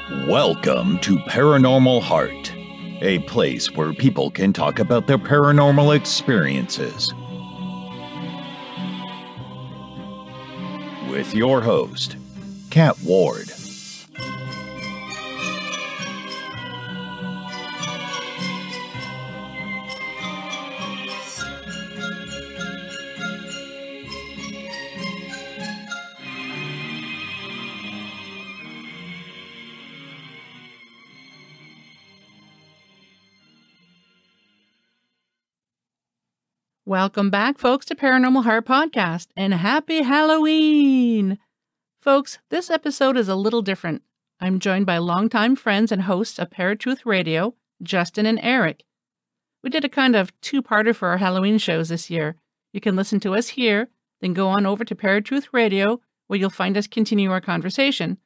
Welcome to Paranormal Heart, a place where people can talk about their paranormal experiences. With your host, Kat Ward. Welcome back, folks, to Paranormal Heart Podcast, and happy Halloween! Folks, this episode is a little different. I'm joined by longtime friends and hosts of ParaTruth Radio, Justin and Erik. We did a kind of two-parter for our Halloween shows this year. You can listen to us here, then go on over to ParaTruth Radio, where you'll find us continue our conversation.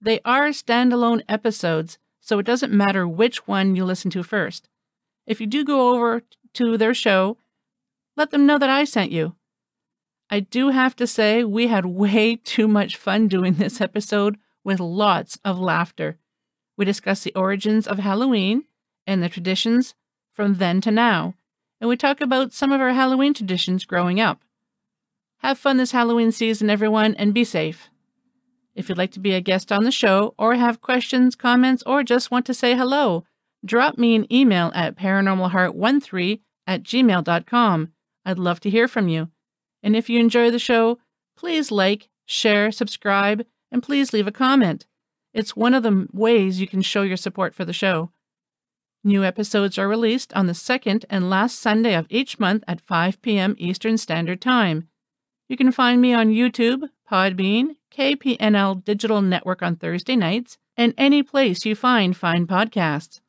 They are standalone episodes, so it doesn't matter which one you listen to first. If you do go over to their show, let them know that I sent you. I do have to say we had way too much fun doing this episode with lots of laughter. We discuss the origins of Halloween and the traditions from then to now, and we talk about some of our Halloween traditions growing up. Have fun this Halloween season, everyone, and be safe. If you'd like to be a guest on the show, or have questions, comments, or just want to say hello, drop me an email at paranormalheart13@gmail.com. I'd love to hear from you. And if you enjoy the show, please like, share, subscribe, and please leave a comment. It's one of the ways you can show your support for the show. New episodes are released on the second and last Sunday of each month at 5 p.m. Eastern Standard Time. You can find me on YouTube, Podbean, KPNL Digital Network on Thursday nights, and any place you find fine podcasts.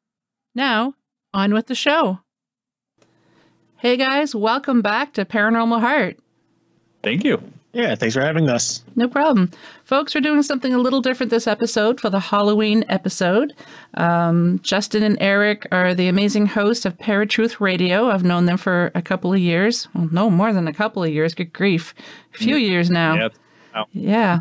Now, on with the show. Hey guys, welcome back to Paranormal Heart. Thank you. Yeah, thanks for having us. No problem. Folks, we're doing something a little different this episode for the Halloween episode. Justin and Erik are the amazing hosts of ParaTruth Radio. I've known them for a couple of years. Well, no, more than a couple of years. Good grief. A few years now. Yep. Oh. Yeah.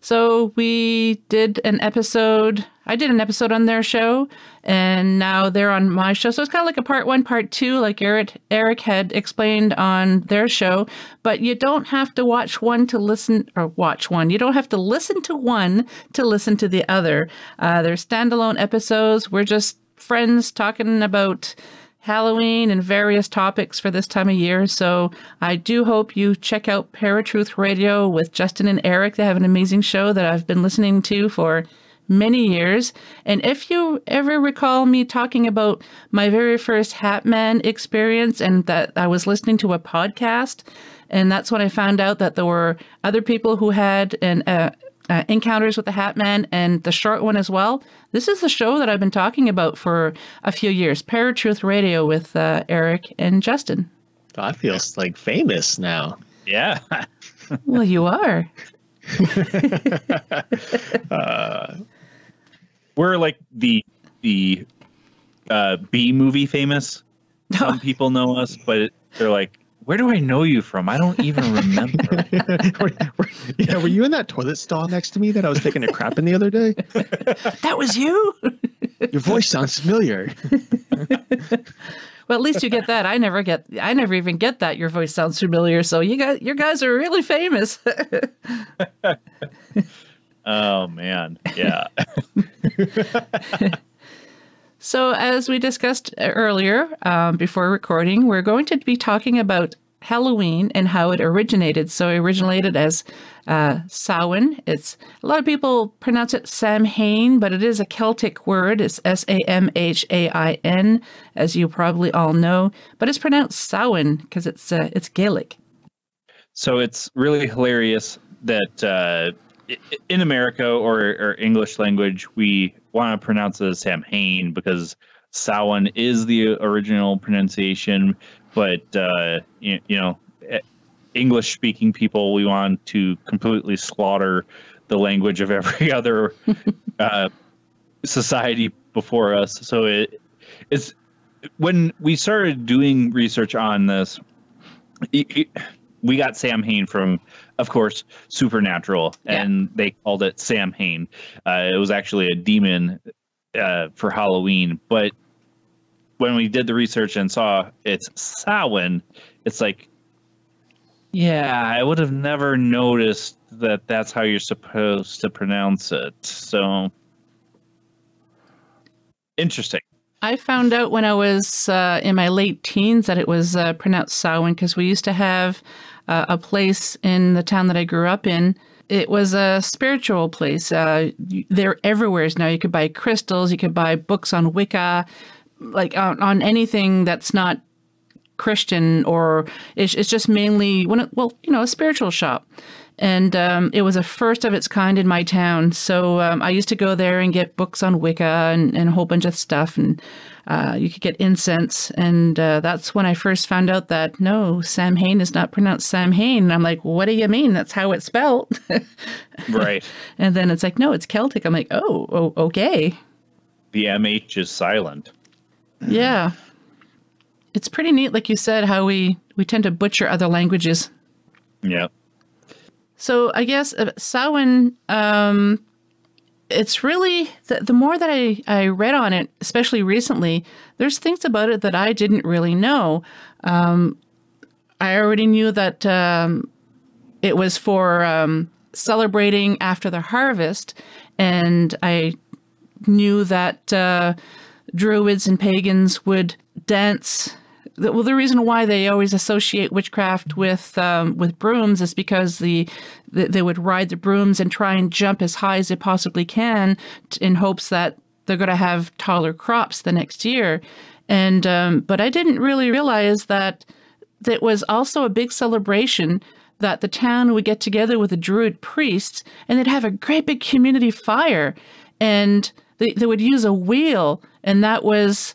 So we did an episode. I did an episode on their show, and now they're on my show. So it's kind of like a part one, part two, like Erik had explained on their show. But you don't have to watch one to listen, or watch one. You don't have to listen to one to listen to the other. They're standalone episodes. We're just friends talking about Halloween and various topics for this time of year. So I do hope you check out ParaTruth Radio with Justin and Erik. They have an amazing show that I've been listening to for many years. And if you ever recall me talking about my very first Hat Man experience, and that I was listening to a podcast, and that's when I found out that there were other people who had encounters with the Hat Man, and the short one as well. This is the show that I've been talking about for a few years, ParaTruth Radio with Erik and Justin. God feels like famous now. Yeah. Well, you are. We're like the B movie famous. Some people know us, but they're like, where do I know you from? I don't even remember. Were you in that toilet stall next to me that I was taking a crap in the other day? That was you? Your voice sounds familiar. Well, at least you get that. I never even get that. Your voice sounds familiar. So your guys are really famous. Oh man. Yeah. So as we discussed earlier, before recording, we're going to be talking about Halloween and how it originated. So it originated as Samhain. A lot of people pronounce it Samhain, but it is a Celtic word. It's Samhain, as you probably all know, but it's pronounced Samhain because it's Gaelic. So it's really hilarious that in America or English language, we want to pronounce it as Samhain because Samhain is the original pronunciation, but English-speaking people, we want to completely slaughter the language of every other society before us. So it's when we started doing research on this, we got Samhain from, of course, Supernatural, and they called it Samhain. It was actually a demon for Halloween, but when we did the research and saw it's Samhain, it's like, yeah, I would have never noticed that that's how you're supposed to pronounce it. So interesting. I found out when I was in my late teens that it was pronounced Samhain, because we used to have a place in the town that I grew up in. It was a spiritual place. They're everywhere now. You could buy crystals. You could buy books on Wicca, like on anything that's not Christian, or it's just mainly a spiritual shop. And it was a first of its kind in my town. So I used to go there and get books on Wicca and a whole bunch of stuff. And you could get incense. And that's when I first found out that, no, Samhain is not pronounced Samhain. And I'm like, what do you mean? That's how it's spelled. Right. And then it's like, no, it's Celtic. I'm like, oh, okay. The MH is silent. Yeah. It's pretty neat, like you said, how we tend to butcher other languages. Yeah. So I guess Samhain, it's really, the more that I read on it, especially recently, there's things about it that I didn't really know. I already knew that it was for celebrating after the harvest, and I knew that Druids and pagans would dance. Well, the reason why they always associate witchcraft with brooms is because they would ride the brooms and try and jump as high as they possibly can in hopes that they're going to have taller crops the next year. And but I didn't really realize that it was also a big celebration, that the town would get together with the Druid priests and they'd have a great big community fire, and they would use a wheel, and that was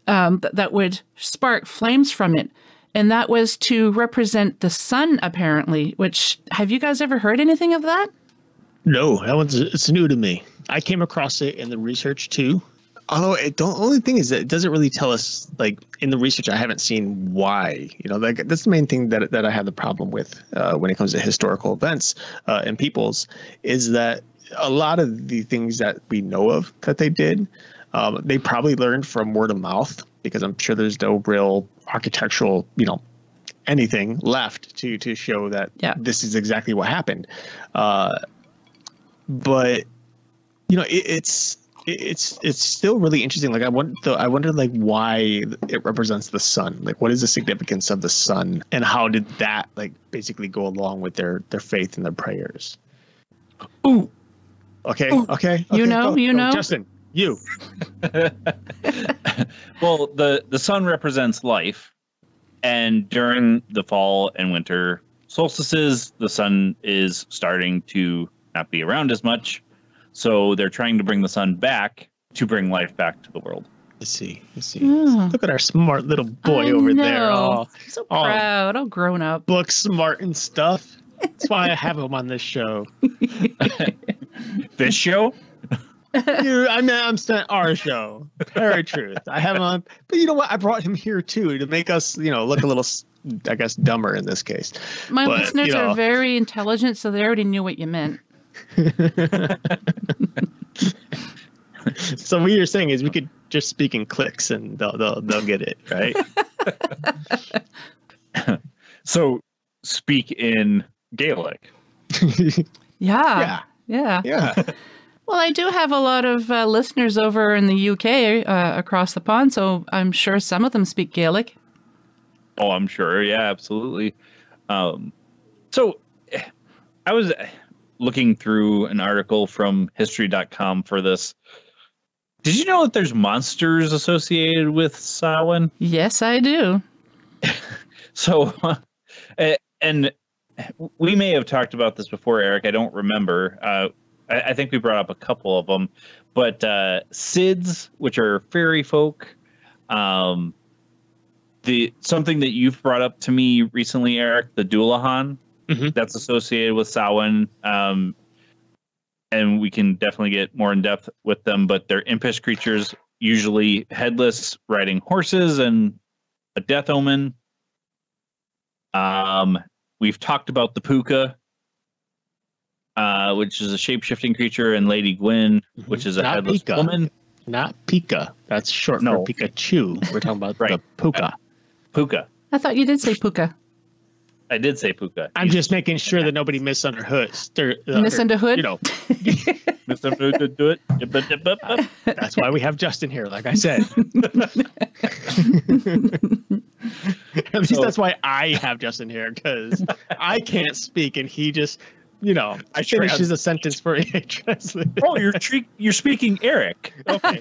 that would spark flames from it. And that was to represent the sun, apparently, which, have you guys ever heard anything of that? No, it's new to me. I came across it in the research too. Although the only thing is that it doesn't really tell us, like in the research, I haven't seen why. That's the main thing that I have the problem with when it comes to historical events and peoples, is that a lot of the things that we know of that they did, they probably learned from word of mouth, because I'm sure there's no real architectural, anything left to show that this is exactly what happened. But it's still really interesting. Like I wonder like why it represents the sun. Like what is the significance of the sun, and how did that like basically go along with their faith and their prayers? Ooh. Okay. Ooh. Okay. You know, Justin. You. Well, the sun represents life, and during the fall and winter solstices, the sun is starting to not be around as much. So they're trying to bring the sun back to bring life back to the world. Let's see. Look at our smart little boy over there. Oh, so proud. All grown up. Book smart and stuff. That's why I have him on this show. This show? I'm saying our show, ParaTruth. I have him on, but you know what? I brought him here too to make us, look a little, I guess, dumber in this case. My listeners are very intelligent, so they already knew what you meant. So what you're saying is we could just speak in clicks and they'll get it, right? So speak in Gaelic. Yeah. Well, I do have a lot of listeners over in the UK across the pond, so I'm sure some of them speak Gaelic. Oh, I'm sure. Yeah, absolutely. So I was looking through an article from history.com for this. Did you know that there's monsters associated with Samhain? Yes, I do. So, and we may have talked about this before, Eric. I don't remember. I think we brought up a couple of them, but Sids, which are fairy folk, something that you've brought up to me recently, Eric, the Dullahan, that's associated with Samhain, and we can definitely get more in depth with them. But they're impish creatures, usually headless, riding horses, and a death omen. We've talked about the puka, which is a shape-shifting creature, and Lady Gwyn, which is a headless woman. Not Pika. That's short for Pikachu. We're talking about the puka. Puka. I thought you did say puka. I did say puka. I'm just making sure that nobody misunderstood. Misunderstood? You know. Misunderstood. That's why we have Justin here, like I said. At least that's why I have Justin here, because I can't speak and he just, I finishes a sentence for a translator. Oh, you're speaking Erik. Okay.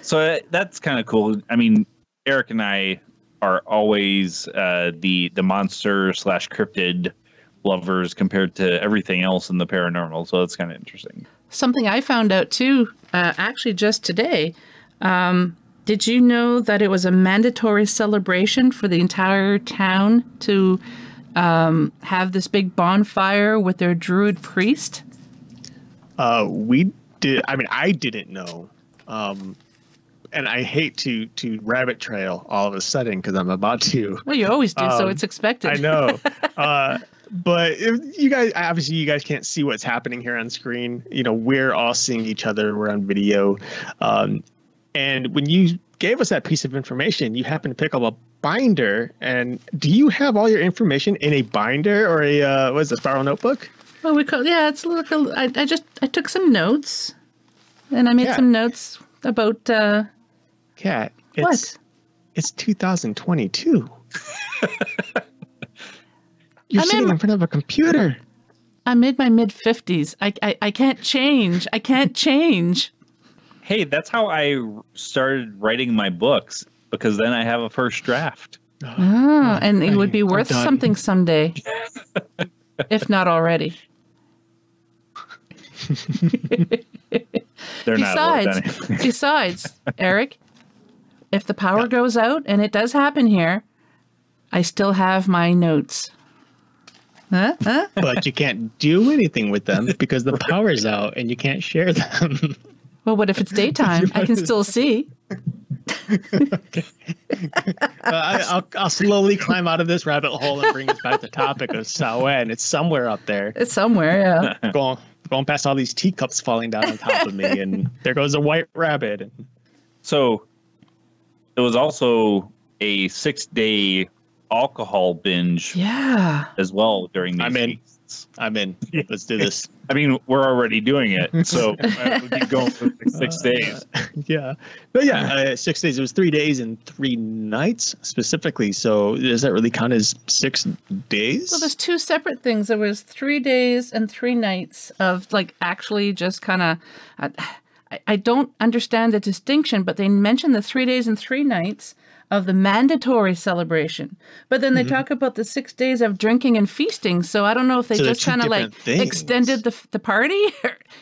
So that's kind of cool. I mean, Erik and I are always the monster / cryptid lovers compared to everything else in the paranormal. So it's kind of interesting. Something I found out too, actually just today. Did you know that it was a mandatory celebration for the entire town to have this big bonfire with their druid priest? We did. I mean, I didn't know. And I hate to rabbit trail all of a sudden because I'm about to. Well, you always do, so it's expected. I know. But if you guys can't see what's happening here on screen. We're all seeing each other. We're on video. And when you gave us that piece of information, you happened to pick up a binder. And do you have all your information in a binder or a what is it, spiral notebook? Well, it's I took some notes, and I made some notes about. Kat, what? It's 2022. You're sitting in front of a computer. I'm in my mid-50s. I can't change. I can't change. Hey, that's how I started writing my books, because then I have a first draft. Oh, and it would be worth something someday, if not already. Besides, Erik, if the power goes out, and it does happen here, I still have my notes. Huh? But you can't do anything with them because the power's out and you can't share them. Well, what if it's daytime? I can still see. Okay. I'll slowly climb out of this rabbit hole and bring us back to the topic of Samhain. It's somewhere up there. It's somewhere, yeah. Going past all these teacups falling down on top of me, and there goes a white rabbit. So it was also a 6-day alcohol binge as well during these feasts. I'm in. Let's do this. I mean, we're already doing it, so we'll keep going for 6 days. Yeah. But 6 days. It was 3 days and 3 nights specifically. So does that really count as 6 days? Well, there's 2 separate things. There was 3 days and 3 nights of actually just kind of, I don't understand the distinction, but they mention the 3 days and 3 nights of the mandatory celebration, but then they talk about the 6 days of drinking and feasting. So I don't know if they just kind of extended the party.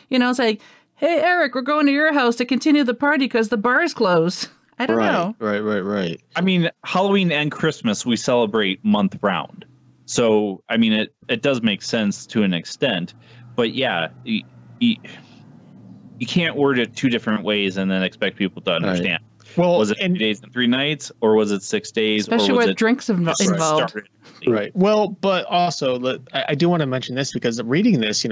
It's like, hey, Erik, we're going to your house to continue the party because the bar is closed. I don't know. Right. I mean, Halloween and Christmas we celebrate month round, so I mean it does make sense to an extent. But yeah, you can't word it 2 different ways and then expect people to understand. Right. Well, was it 3 days and 3 nights, or was it 6 days? Especially or was with drinks involved. Right. Well, but also, I do want to mention this because reading this,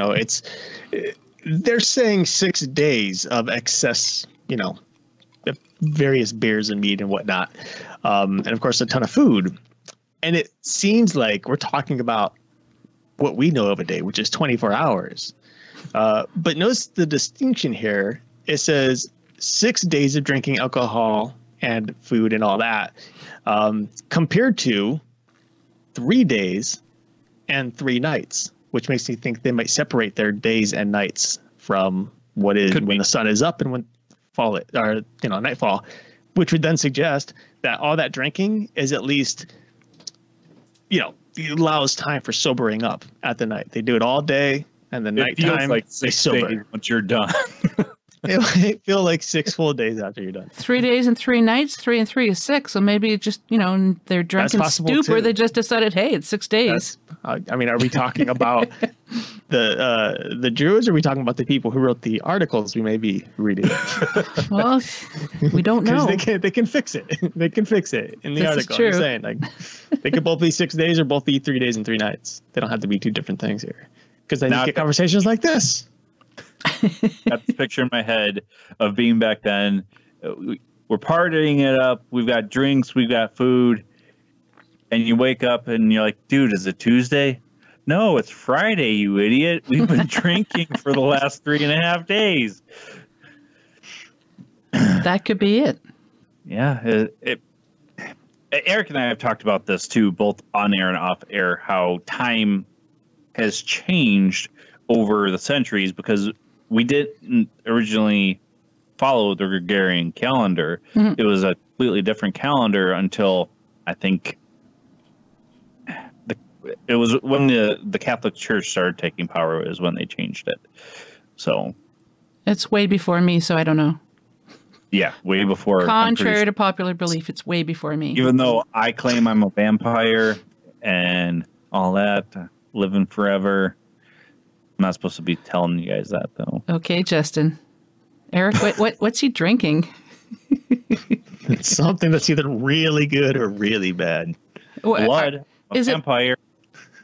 they're saying 6 days of excess, various beers and meat and whatnot, and of course a ton of food. And it seems like we're talking about what we know of a day, which is 24 hours. But notice the distinction here. It says 6 days of drinking alcohol and food and all that, compared to 3 days and 3 nights, which makes me think they might separate their days and nights from what is when the sun is up and when nightfall, which would then suggest that all that drinking is at least, it allows time for sobering up at the night. They do it all day, and the nighttime like they sober once you're done. It might feel like 6 full days after you're done. 3 days and 3 nights, 3 and 3 is 6. So maybe just, in their drunken stupor, they just decided, hey, it's 6 days. Are we talking about the Druids, or are we talking about the people who wrote the articles we may be reading? Well, we don't know. They can fix it. They can fix it in the This article. is true. I'm saying, like, they could both be 6 days or both be 3 days and 3 nights. They don't have to be two different things here. Because then you get conversations like this. Got this picture in my head of being back then. We're partying it up. We've got drinks. We've got food. And you wake up and you're like, dude, is it Tuesday? No, it's Friday, you idiot. We've been drinking for the last 3.5 days. That could be it. Yeah. Eric and I have talked about this too, both on air and off air, how time has changed over the centuries because we didn't originally follow the Gregorian calendar. Mm-hmm. It was a completely different calendar until I think it was when the Catholic Church started taking power is when they changed it. So it's way before me, so I don't know. Yeah, way before. Contrary to popular belief, it's way before me. Even though I claim I'm a vampire and all that, living forever. I'm not supposed to be telling you guys that, though. Okay, Justin. Eric, what's he drinking? It's something that's either really good or really bad. Blood. Is vampire.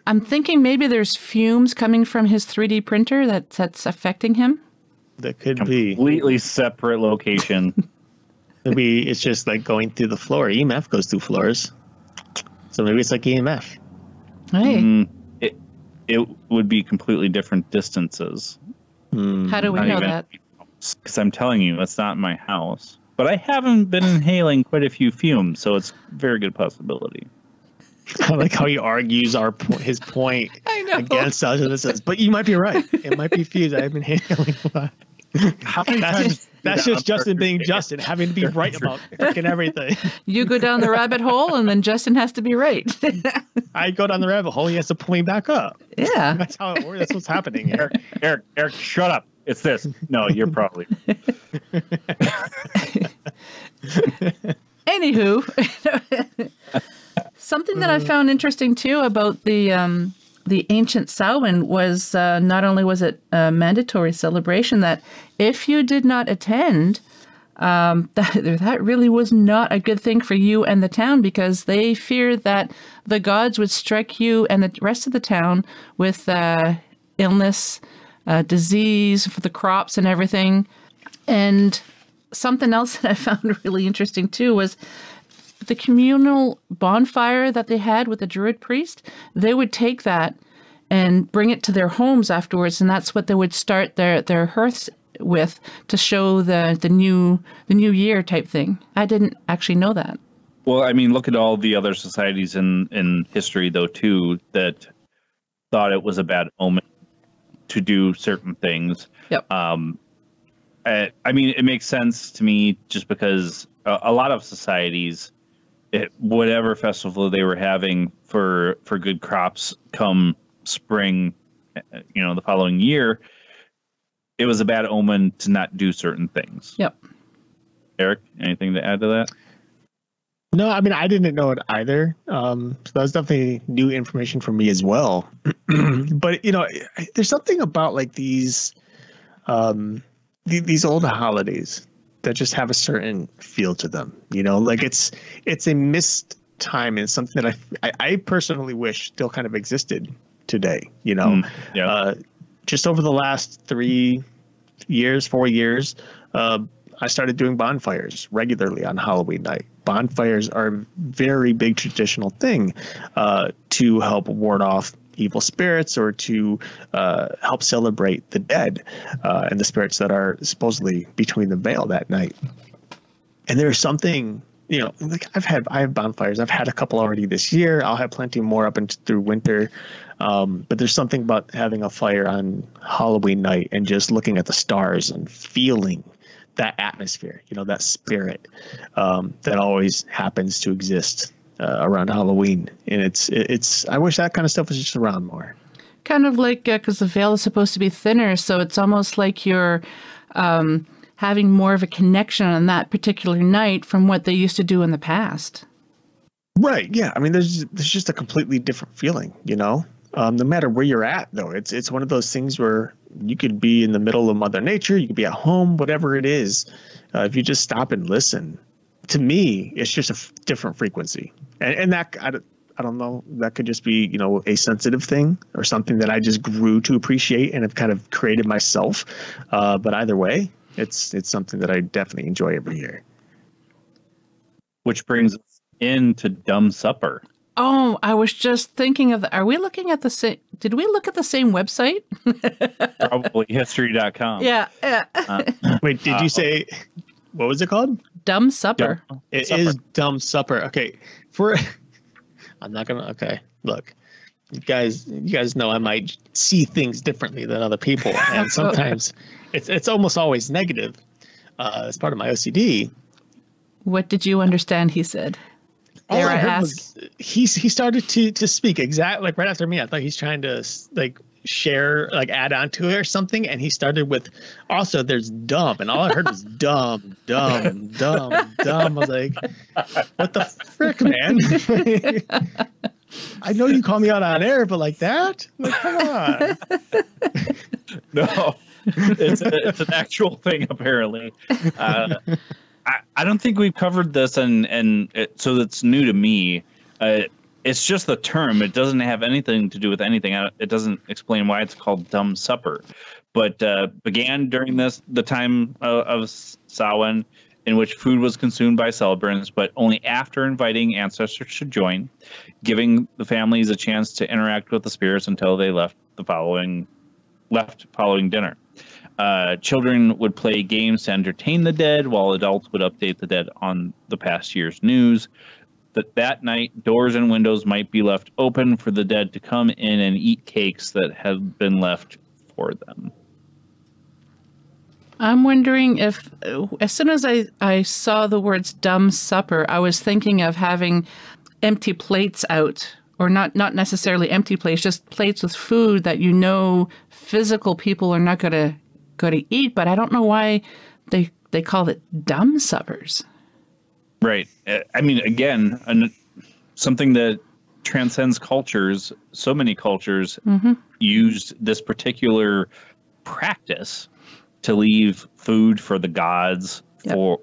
I'm thinking maybe there's fumes coming from his 3D printer that's affecting him. That could be. Completely separate location. Maybe it's just like going through the floor. EMF goes through floors. So maybe it's like EMF. Hey. It would be completely different distances. How do we know that? Because I'm telling you, it's not my house. But I haven't been inhaling quite a few fumes, so it's a very good possibility. I like how he argues his point against us, and it says, "But you might be right. It might be fumes. I've been inhaling a lot." How many times? That's just Justin being Justin, having to be right about freaking everything. You go down the rabbit hole, and then Justin has to be right. I go down the rabbit hole. He has to pull me back up. Yeah, that's how it works. That's what's happening here. Eric, shut up. It's this. No, you're probably. Anywho, something that I found interesting too about the ancient Samhain was not only was it a mandatory celebration that if you did not attend, that really was not a good thing for you and the town because they feared that the gods would strike you and the rest of the town with illness, disease for the crops and everything. And something else that I found really interesting too was the communal bonfire that they had with the Druid priest. They would take that and bring it to their homes afterwards, and that's what they would start their hearths with to show the new year type thing. I didn't actually know that. Well, I mean, look at all the other societies in history, though, too, that thought it was a bad omen to do certain things. Yep. I mean, it makes sense to me just because a lot of societies, whatever festival they were having for good crops come spring, the following year, it was a bad omen to not do certain things. Yep. Eric, anything to add to that? No, I mean, I didn't know it either. So that was definitely new information for me as well. But, there's something about like these old holidays that just have a certain feel to them, like it's a missed time and something that I personally wish still kind of existed today, just over the last 4 years, I started doing bonfires regularly on Halloween night. Bonfires are a very big traditional thing to help ward off evil spirits or to help celebrate the dead and the spirits that are supposedly between the veil that night. And there's something, like I have bonfires. I've had a couple already this year. I'll have plenty more up and through winter. But there's something about having a fire on Halloween night and just looking at the stars and feeling that atmosphere, that spirit that always happens to exist around Halloween. And it's I wish that kind of stuff was just around more. Kind of like, because the veil is supposed to be thinner, so it's almost like you're having more of a connection on that particular night from what they used to do in the past. Right, yeah. I mean, there's just a completely different feeling, no matter where you're at, though. It's one of those things where you could be in the middle of Mother Nature, you could be at home, whatever it is. If you just stop and listen, to me, it's just a different frequency. And that, I don't know, that could just be, a sensitive thing or something that I just grew to appreciate and have kind of created myself. But either way, it's something that I definitely enjoy every year. Which brings us into Dumb Supper. Oh, I was just thinking of, are we looking at the same, did we look at the same website? Probably history.com. Yeah. Wait, did you say, what was it called? Dumb Supper. It is Dumb Supper. Okay. I'm not going to, okay. Look, you guys know I might see things differently than other people. And sometimes it's almost always negative. As part of my OCD. What did you understand he said? All I heard was he started to speak exactly like right after me. I thought he's trying to share, add on to it or something. And he started with, also there's dumb. And all I heard was dumb. I was like, what the frick, man? I know you call me out on air, but like that? Like, come on. No, it's an actual thing, apparently. I don't think we've covered this, so that's new to me. It's just the term. It doesn't have anything to do with anything. It doesn't explain why it's called Dumb Supper. But began during the time of Samhain, in which food was consumed by celebrants, but only after inviting ancestors to join, giving the families a chance to interact with the spirits until they left following dinner. Children would play games to entertain the dead, while adults would update the dead on the past year's news. That night, doors and windows might be left open for the dead to come in and eat cakes that had been left for them. I'm wondering if, as soon as I saw the words Dumb Supper, I was thinking of having empty plates out, or not necessarily empty plates, just plates with food that physical people are not going to eat, but I don't know why they call it Dumb Suppers. Right. I mean, again, something that transcends cultures. So many cultures used this particular practice to leave food for the gods,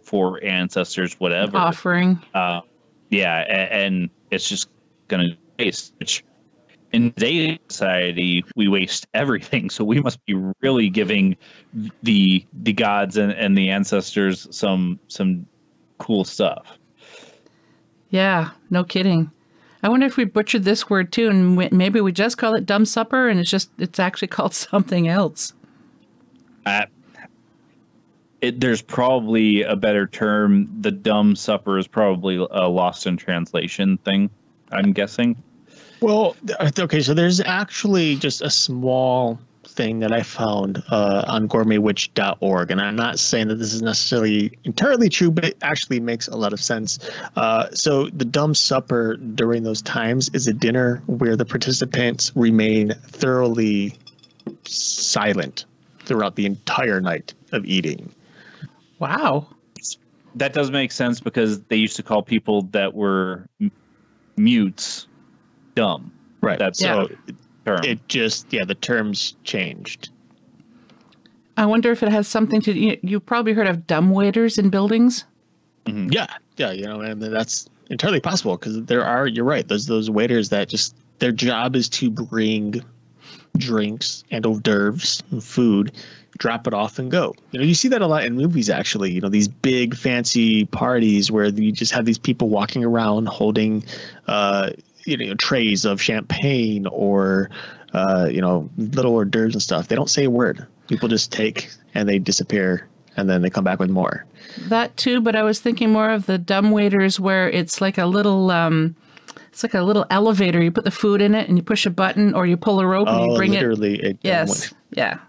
for ancestors, whatever. Offering. And it's just going to waste, which in today's society, we waste everything. So we must be really giving the gods and the ancestors some cool stuff. Yeah, no kidding. I wonder if we butchered this word too, and maybe we just call it Dumb Supper, and it's actually called something else. There's probably a better term. The Dumb Supper is probably a lost in translation thing, I'm guessing. Well, okay, so there's actually just a small thing that I found on gourmetwitch.org, and I'm not saying that this is necessarily entirely true, but it actually makes a lot of sense. So the Dumb Supper during those times is a dinner where the participants remain thoroughly silent throughout the entire night of eating. Wow. That does make sense, because they used to call people that were mutes dumb. Right. That's so it just, the terms changed. I wonder if it has something to, you probably heard of dumb waiters in buildings. Mm-hmm. Yeah. And that's entirely possible, because you're right. Those waiters that just, their job is to bring drinks and hors d'oeuvres and food, drop it off and go. You see that a lot in movies, actually. These big fancy parties where you just have these people walking around holding, trays of champagne or, little hors d'oeuvres and stuff. They don't say a word. People just take and they disappear, and then they come back with more. That too, but I was thinking more of the dumb waiters where it's like a little, elevator. You put the food in it and you push a button, or you pull a rope and you bring it. Yes. Yeah.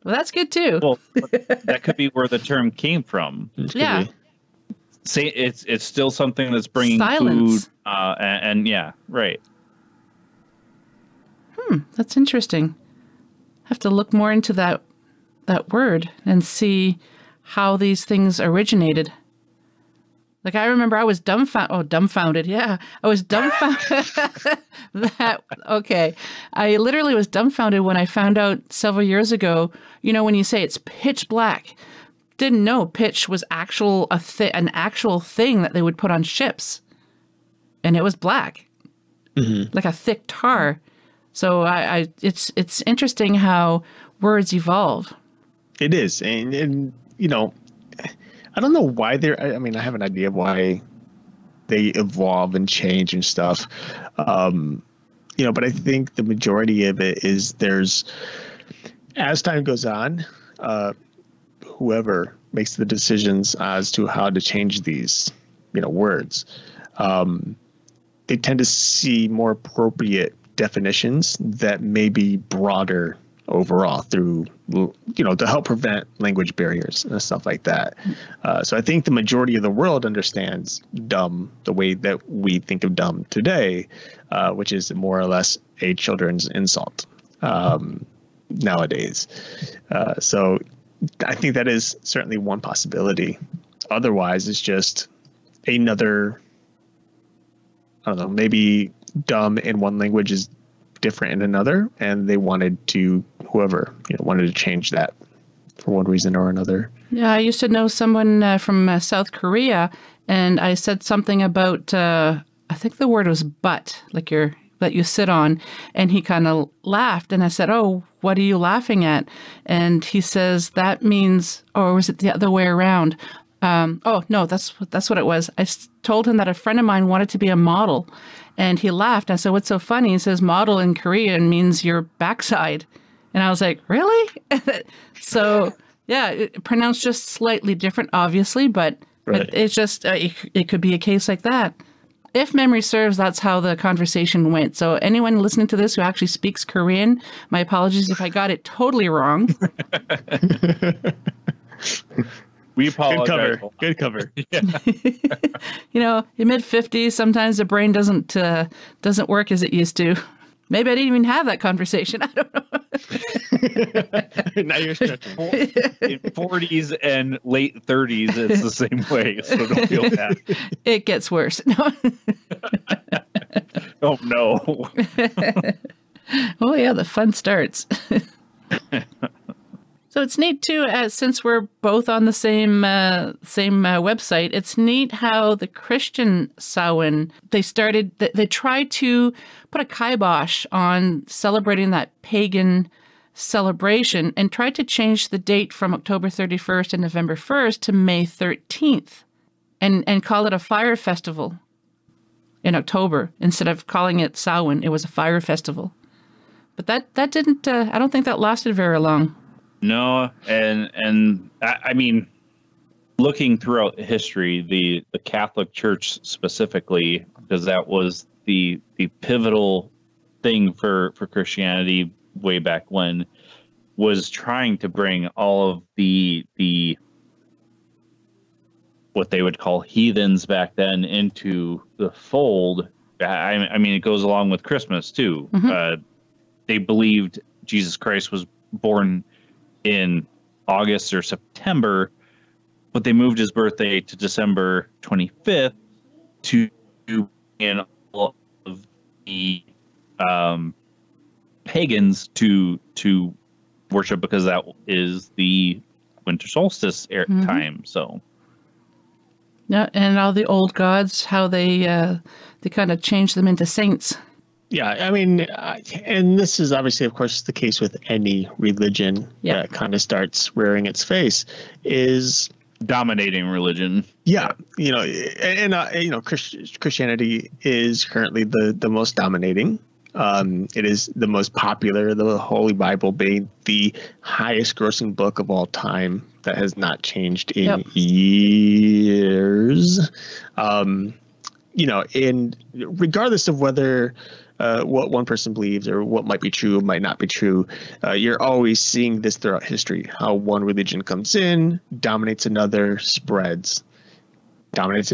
Well, that's good too. Well, that could be where the term came from. Yeah. Say it's still something that's bringing silence. Food, and yeah, right. That's interesting. Have to look more into that word and see how these things originated. Like, I remember I was dumbfounded. Yeah, I was dumbfounded. Okay. I literally was dumbfounded when I found out several years ago, when you say it's pitch black, didn't know pitch was an actual thing that they would put on ships. And it was black, like a thick tar. So it's interesting how words evolve. It is. And I don't know why I have an idea of why they evolve and change and stuff. But I think the majority of it is as time goes on, whoever makes the decisions as to how to change these, words, they tend to see more appropriate definitions that may be broader overall through, to help prevent language barriers and stuff like that. So I think the majority of the world understands dumb the way that we think of dumb today, which is more or less a children's insult nowadays. So I think that is certainly one possibility. Otherwise, it's just another, I don't know, maybe dumb in one language is different in another, and they whoever wanted to change that for one reason or another. Yeah, I used to know someone from South Korea, and I said something about, I think the word was butt, like that you sit on, and he kind of laughed, and I said, "Oh, what are you laughing at?" And he says, "That means," or was it the other way around? Oh, no, that's what it was. I told him that a friend of mine wanted to be a model, and he laughed. I said, "What's so funny?" He says, "Model in Korean means your backside." And I was like, "Really?" So, yeah, pronounced just slightly different, obviously, but right. It's just, it could be a case like that. If memory serves, that's how the conversation went. So anyone listening to this who actually speaks Korean, my apologies if I got it totally wrong. We apologize. Good cover. Yeah. In mid-50s, sometimes the brain doesn't work as it used to. Maybe I didn't even have that conversation. I don't know. Now you're stretching. In 40s and late 30s, it's the same way, so don't feel bad. It gets worse. No. Oh, no. Oh, yeah, the fun starts. So it's neat, too, since we're both on the same website, it's neat how the Christian Samhain, they tried to put a kibosh on celebrating that pagan celebration and tried to change the date from October 31st and November 1st to May 13th and call it a fire festival in October. Instead of calling it Samhain, it was a fire festival. But that didn't, I don't think that lasted very long. No, and I mean, looking throughout history, the Catholic Church specifically, because that was the pivotal thing for Christianity way back when, was trying to bring all of the what they would call heathens back then into the fold. I mean, it goes along with Christmas too. Mm-hmm. They believed Jesus Christ was born in August or September, but they moved his birthday to December 25th to in all of the pagans to worship, because that is the winter solstice time. So yeah, and all the old gods, how they kind of changed them into saints. Yeah, I mean, and this is obviously, of course, the case with any religion that kind of starts rearing its face, is dominating religion. Yeah, and Christianity is currently the most dominating. It is the most popular. The Holy Bible being the highest grossing book of all time that has not changed in years. And regardless of whether what one person believes or what might be true, might not be true, you're always seeing this throughout history, how one religion comes in, dominates another, spreads, and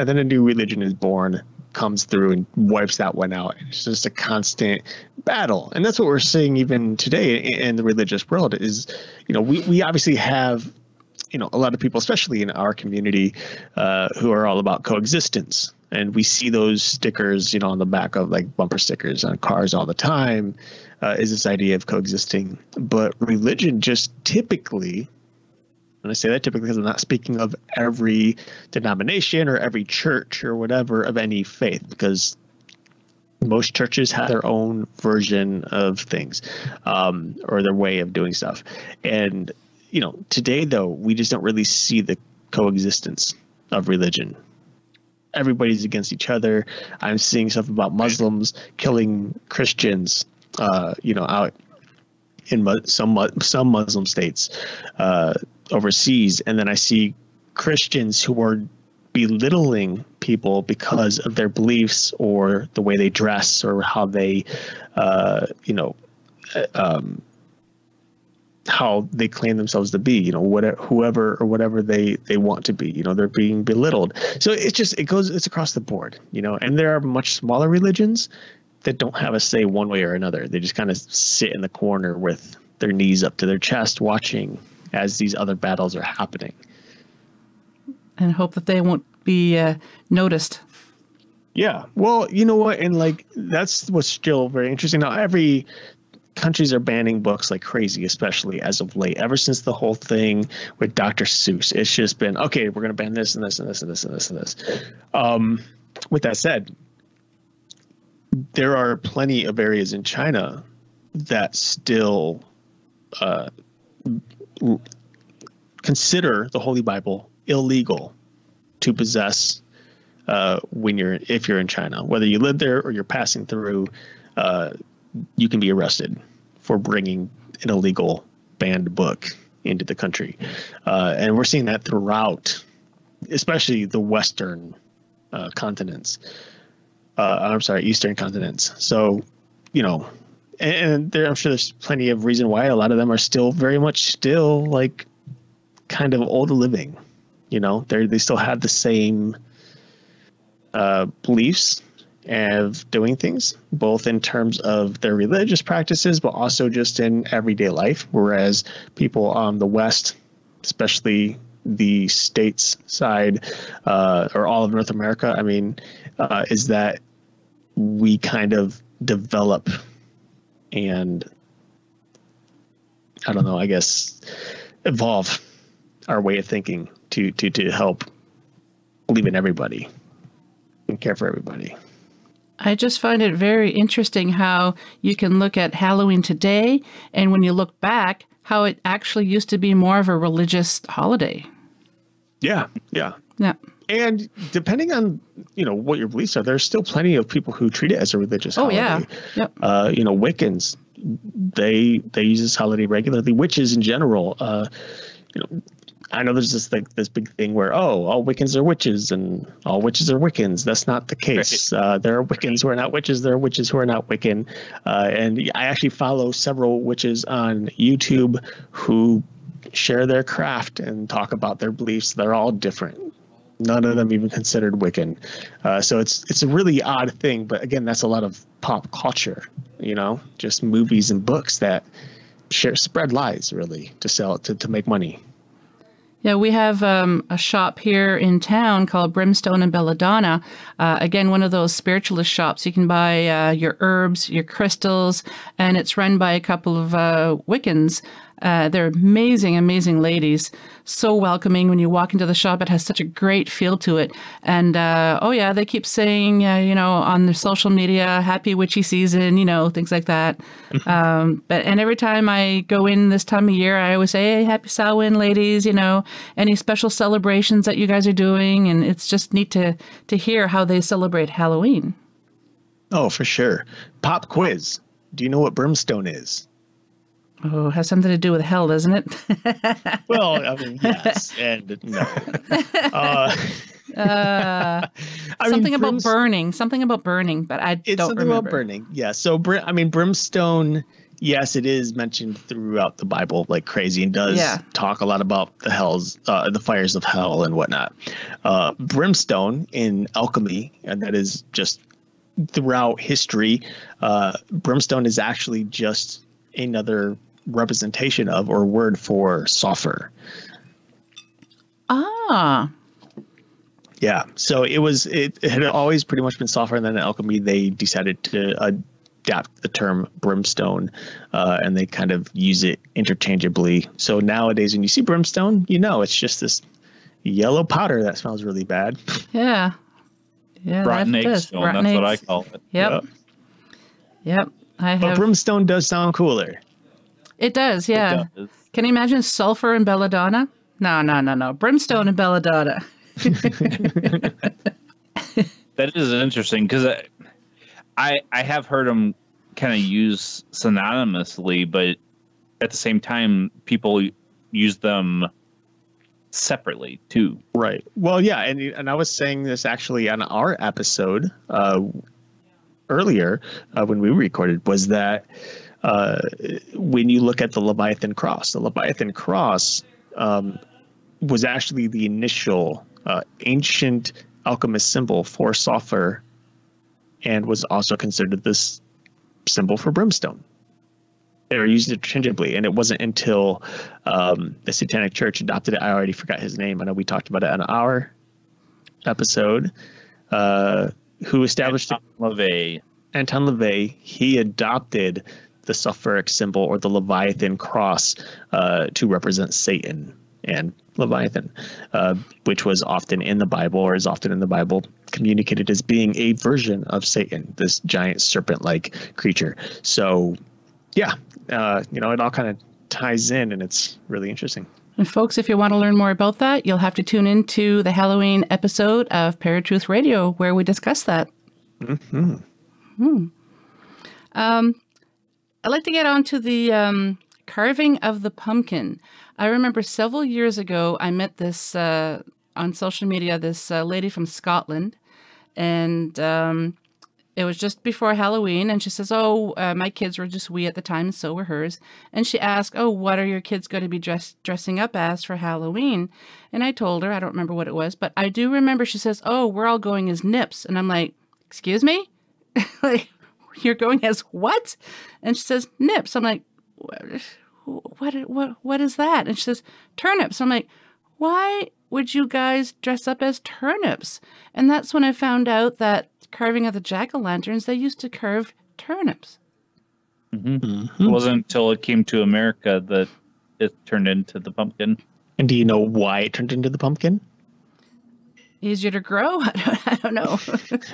then a new religion is born, comes through and wipes that one out. It's just a constant battle. And that's what we're seeing even today in the religious world is, we obviously have a lot of people, especially in our community, who are all about coexistence. And we see those stickers, on the back of like bumper stickers on cars all the time, is this idea of coexisting. But religion just typically, and I say that typically because I'm not speaking of every denomination or every church or whatever of any faith, because most churches have their own version of things, or their way of doing stuff. And, today, though, we just don't really see the coexistence of religion. Everybody's against each other. I'm seeing stuff about Muslims killing Christians, out in some Muslim states overseas. And then I see Christians who are belittling people because of their beliefs or the way they dress or how they, how they claim themselves to be, whoever or whatever they want to be, they're being belittled. So it's across the board, and there are much smaller religions that don't have a say one way or another. They just kind of sit in the corner with their knees up to their chest, watching as these other battles are happening. And hope that they won't be noticed. Yeah. Well, you know what? And that's what's still very interesting. Now, every countries are banning books like crazy, especially as of late. Ever since the whole thing with Dr. Seuss, it's just been, okay, we're going to ban this and this and this and this and this and this. With that said, there are plenty of areas in China that still consider the Holy Bible illegal to possess if you're in China. Whether you live there or you're passing through, you can be arrested for bringing an illegal banned book into the country. And we're seeing that throughout, especially the Western continents. Eastern continents. So, and there, I'm sure there's plenty of reason why a lot of them are still very much like kind of old living. They still have the same beliefs of doing things, both in terms of their religious practices, but also just in everyday life. Whereas people on the West, especially the States side, or all of North America, is that we kind of develop and, evolve our way of thinking to help believe in everybody and care for everybody. I just find it very interesting how you can look at Halloween today, and when you look back, how it actually used to be more of a religious holiday. Yeah. And depending on, what your beliefs are, there's still plenty of people who treat it as a religious holiday. Yeah. Yep. Wiccans, they use this holiday regularly. Witches in general, I know there's this big thing where, all Wiccans are witches and all witches are Wiccans. That's not the case. Right. There are Wiccans who are not witches. There are witches who are not Wiccan. And I actually follow several witches on YouTube who share their craft and talk about their beliefs. They're all different. None of them even considered Wiccan. So it's a really odd thing. But again, that's a lot of pop culture, just movies and books that spread lies really to sell to make money. Yeah, we have a shop here in town called Brimstone and Belladonna. Again, one of those spiritualist shops. You can buy your herbs, your crystals, and it's run by a couple of Wiccans. They're amazing, amazing ladies. So welcoming. When you walk into the shop, it has such a great feel to it. And, they keep saying, on their social media, happy witchy season, things like that. And every time I go in this time of year, I always say, hey, happy Samhain, ladies, any special celebrations that you guys are doing. And it's just neat to hear how they celebrate Halloween. Oh, for sure. Pop quiz. Do you know what brimstone is? Oh, it has something to do with hell, doesn't it? Well, yes and no. Something about burning, but I don't remember. It's something about burning, yeah. So, brimstone, yes, it is mentioned throughout the Bible like crazy and does talk a lot about the fires of hell and whatnot. Brimstone in alchemy, and that is just throughout history, brimstone is actually just another representation of or word for sulfur. Ah. Yeah. So it had always pretty much been sulfur, and then in alchemy they decided to adapt the term brimstone, and they kind of use it interchangeably. So nowadays when you see brimstone, it's just this yellow powder that smells really bad. Yeah. Yeah. Rotten egg stone. That's what I call it. Yep. But brimstone does sound cooler. It does, yeah. It does. Can you imagine sulfur and belladonna? No. Brimstone and belladonna. That is interesting because I have heard them kind of used synonymously, but at the same time, people use them separately too. Right. Well, yeah, and I was saying this actually on our episode earlier when we recorded, was that when you look at the Leviathan cross was actually the initial ancient alchemist symbol for sulfur, and was also considered this symbol for brimstone. They were used interchangeably, and it wasn't until the Satanic Church adopted it. I already forgot his name. I know we talked about it on our episode. Who established Anton LaVey. He adopted the sulfuric symbol, or the Leviathan cross, to represent Satan and Leviathan, which was often in the Bible, or is often in the Bible, communicated as being a version of Satan, this giant serpent-like creature. So, yeah, it all kind of ties in, and it's really interesting. And folks, if you want to learn more about that, you'll have to tune into the Halloween episode of ParaTruth Radio, where we discuss that. Mm-hmm. I'd like to get on to the carving of the pumpkin. I remember several years ago, I met this on social media, this lady from Scotland, and it was just before Halloween, and she says, my kids were just wee at the time, and so were hers. And she asked, what are your kids going to be dressing up as for Halloween? And I told her, I don't remember what it was, but I do remember she says, we're all going as Nips. And I'm like, excuse me? Like, you're going as what? And she says, Nips. I'm like, what is that? And she says, turnips. I'm like, why would you guys dress up as turnips? And that's when I found out that carving of the jack-o'-lanterns, they used to carve turnips. It wasn't until it came to America that it turned into the pumpkin. And do you know why it turned into the pumpkin? Easier to grow? I don't know.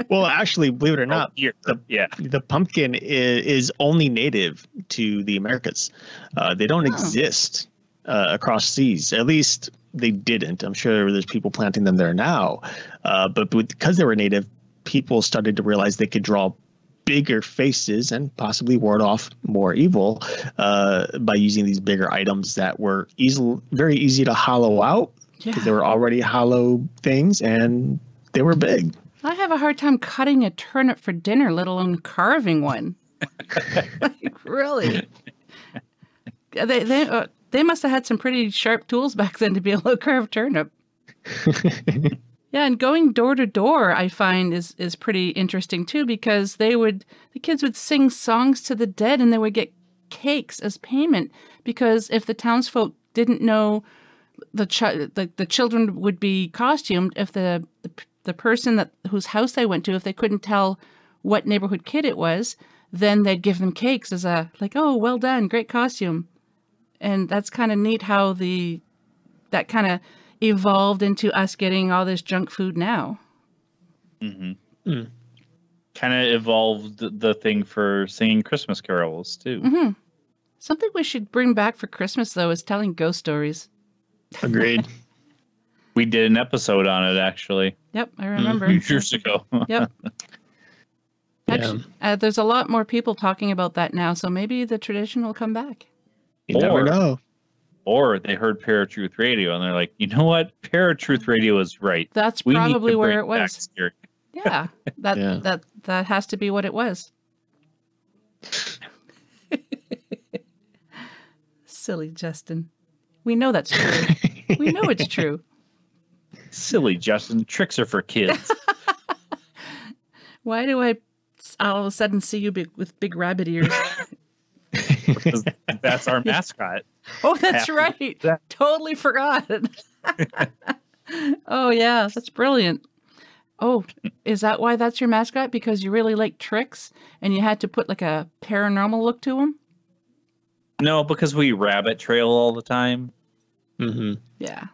Well, actually, believe it or not, the pumpkin is only native to the Americas. They don't exist across seas. At least they didn't. I'm sure there's people planting them there now. But because they were native, people started to realize they could draw bigger faces and possibly ward off more evil by using these bigger items that were very easy to hollow out. Because they were already hollow things, and they were big. I have a hard time cutting a turnip for dinner, let alone carving one. Like, really? They must have had some pretty sharp tools back then to be able to carve turnip. Yeah, and going door to door, I find is pretty interesting too, because the kids would sing songs to the dead, and they would get cakes as payment, because if the townsfolk didn't know the children would be costumed, if the person whose house they went to, if they couldn't tell what neighborhood kid it was, then they'd give them cakes as well done, great costume. And that's kind of neat how that kind of evolved into us getting all this junk food now. Mm-hmm. Mm. Kind of evolved the thing for singing Christmas carols too. Mm-hmm. Something we should bring back for Christmas though is telling ghost stories. Agreed. We did an episode on it, actually. Yep, I remember. A few years ago. Yep. Actually, there's a lot more people talking about that now, so maybe the tradition will come back. You never know. Or they heard ParaTruth Radio, and they're like, you know what? ParaTruth Radio is right. That's probably where it was. Yeah, that has to be what it was. Silly Justin. We know that's true. We know it's true. Silly Justin. Tricks are for kids. Why do I all of a sudden see you with big rabbit ears? Because that's our mascot. Oh, that's right. Totally forgot. Oh, yeah, that's brilliant. Oh, is that why that's your mascot? Because you really like tricks and you had to put like a paranormal look to him? No, because we rabbit trail all the time. Mm-hmm. Yeah.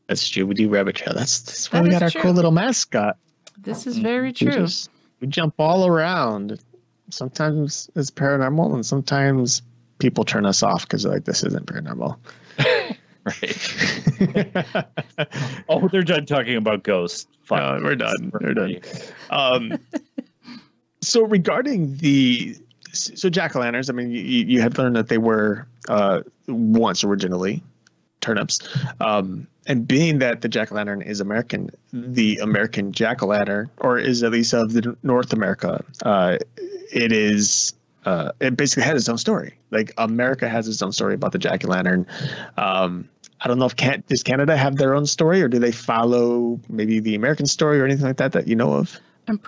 That's true. We do rabbit trail. That's why we got our cool little mascot. This is very true. We jump all around. Sometimes it's paranormal, and sometimes people turn us off because they're like, this isn't paranormal. Right. Oh, they're done talking about ghosts. No, we're done. We're done. So regarding jack-o'-lanterns, I mean, you had learned that they were once originally turnips. And being that the jack-o'-lantern is American, the American jack-o'-lantern, or is at least of the North America, it basically has its own story. Like America has its own story about the jack-o'-lantern. I don't know if does Canada have their own story, or do they follow maybe the American story or anything like that you know of?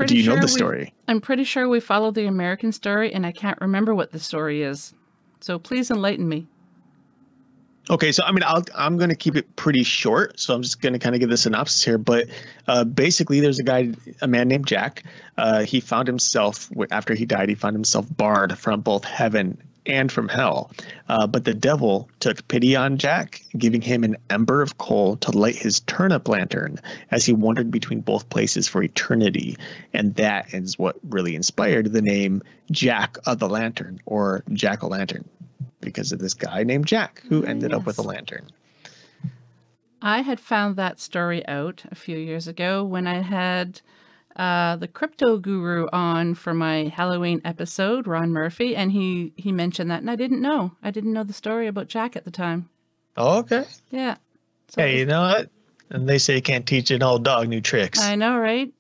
Do you know the story? I'm pretty sure we follow the American story, and I can't remember what the story is. So please enlighten me. Okay, so I mean, I'm going to keep it pretty short, so I'm just going to kind of give the synopsis here. But basically, there's a man named Jack. He found himself, after he died, he found himself barred from both heaven and from hell. But the devil took pity on Jack, giving him an ember of coal to light his turnip lantern as he wandered between both places for eternity. And that is what really inspired the name Jack of the Lantern, or Jack-o'-lantern, because of this guy named Jack who ended up with a lantern. I had found that story out a few years ago when I had the crypto guru on for my Halloween episode, Ron Murphy, and he mentioned that, and I didn't know the story about Jack at the time. Oh, okay. Yeah. So hey, you know what? And they say you can't teach an old dog new tricks. I know, right?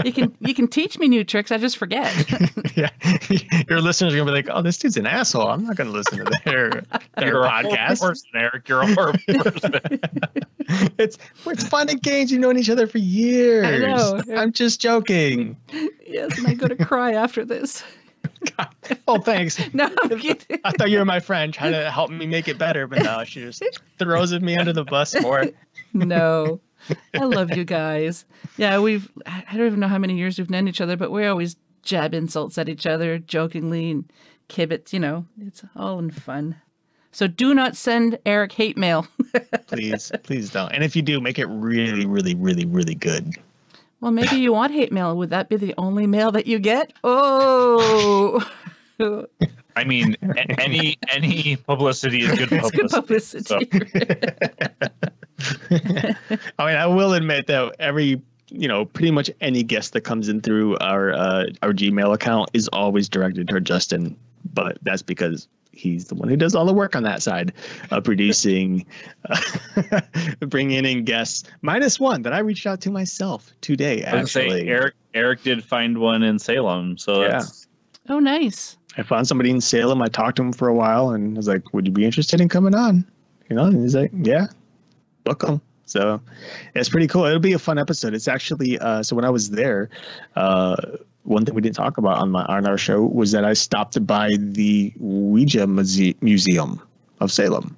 You can teach me new tricks. I just forget. Yeah, your listeners are gonna be like, "Oh, this dude's an asshole. I'm not gonna listen to their podcast." Person, Eric, you're a horrible person. It's fun and games. You've known each other for years. I know. I'm just joking. Yes, and I'm gonna cry after this. God. Oh, thanks. No, I'm kidding. I thought you were my friend trying to help me make it better, but no, she just throws me under the bus for it. No. I love you guys. Yeah, I don't even know how many years we've known each other, but we always jab insults at each other jokingly and kibitz, it's all in fun. So do not send Eric hate mail. Please don't. And if you do, make it really, really, really, really good. Well, maybe you want hate mail. Would that be the only mail that you get? Oh. I mean, any publicity is good publicity. Good publicity. I mean, I will admit that pretty much any guest that comes in through our Gmail account is always directed toward Justin, but that's because he's the one who does all the work on that side, producing, bringing in guests. Minus one that I reached out to myself today. Actually, Eric did find one in Salem, so yeah. Oh, nice. I found somebody in Salem. I talked to him for a while, and I was like, "Would you be interested in coming on?" And he's like, "Yeah, welcome." So it's pretty cool. It'll be a fun episode. It's actually so when I was there, one thing we didn't talk about on our show was that I stopped by the Ouija Museum of Salem.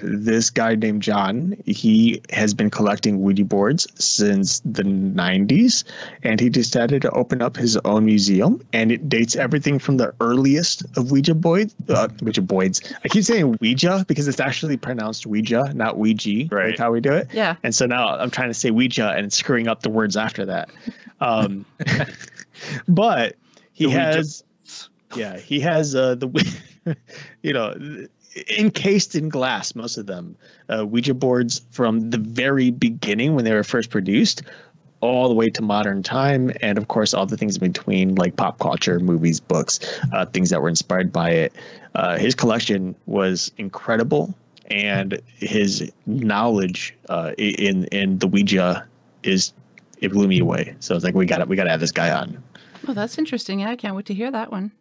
This guy named John, he has been collecting Ouija boards since the 90s, and he decided to open up his own museum, and it dates everything from the earliest of Ouija boards. I keep saying Ouija because it's actually pronounced Ouija, not Ouija, right? Like how we do it. Yeah. And so now I'm trying to say Ouija and it's screwing up the words after that. But he has encased in glass, most of them, Ouija boards from the very beginning when they were first produced all the way to modern time, and of course all the things in between, like pop culture, movies, books, things that were inspired by it. His collection was incredible, and his knowledge in the Ouija it blew me away. So it's like we got to have this guy on. Well, that's interesting. Yeah, I can't wait to hear that one.